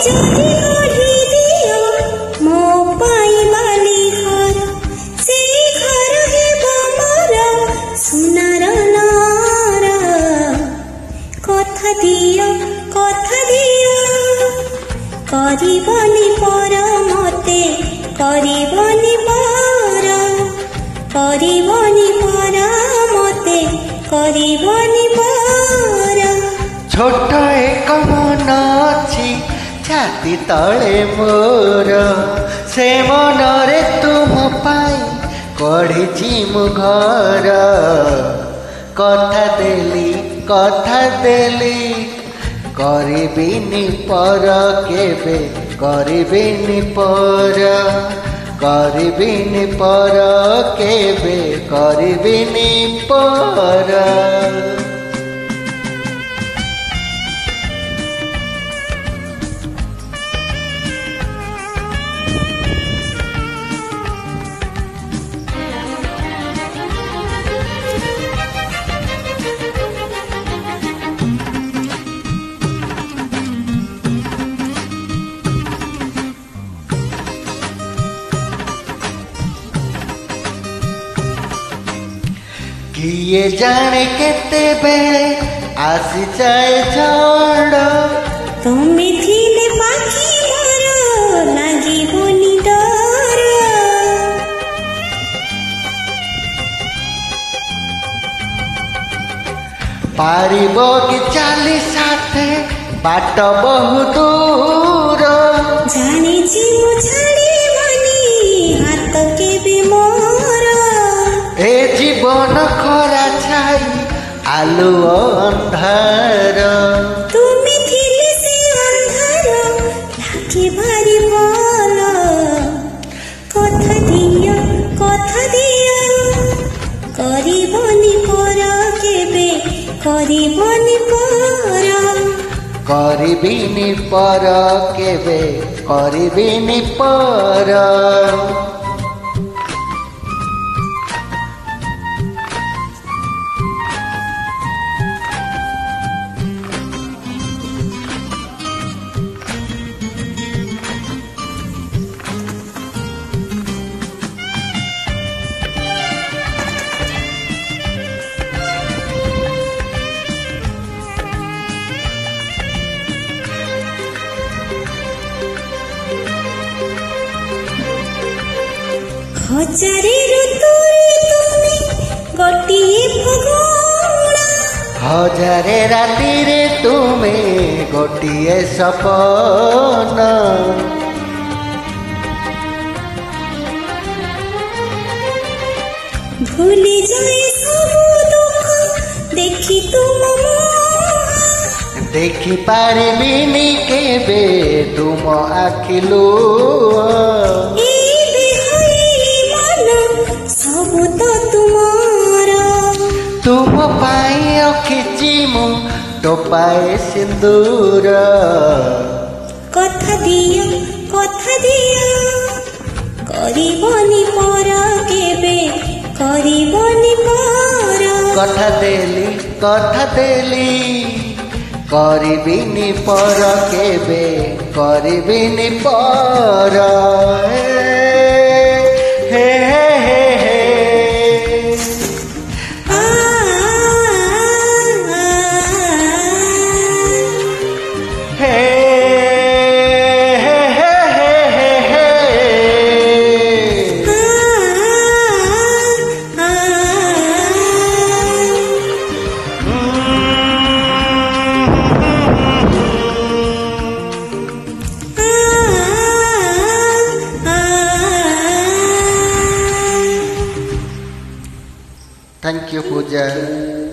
जदि गढ़ी दियो मो पाई बाली घर से घर हेबो मोर सुनार नार कथा दियो करिबनी पर मते करिबनी पर मते करिबनी पर छोट एक मन अछि छाती तले मोर से मनरे तुम पाई कढ़िछि मु घर कथा देली करिबिनी पर केबे करिबिनी पर केबे करिबिनी पर किए जाने केते बेले आसी जाए झड़ तुमे थिले पाखी मोर लागिबोनी डर पारिबो कि चाली साथे बाट बहु दूर जानिछि मु छाड़िबनी हाथ केबे मोर ए जीवन खरा छाई आलु अंधार तुमे थिले से अंधार लागे भारी बल कथा दियो करिबनी पर केबे करिबनी पर करिबिनी पर केबे करिबिनी पर हजारे ऋतुरे तुमे गोटिए फगुण हजारे राति रे तुमे गोटिए सपन भूली जाए सबु दुख देखी तुम देखी पारिबिनी केबे तुम आखिलु सबु तो तुमारा तुम पाई अखिची मु टोपाए सिंदूर कथा दियो करिबनी पर केबे करिबनी पर कथा देली करिबिनी पर केबे करिबिनी पर Thank you, Pooja.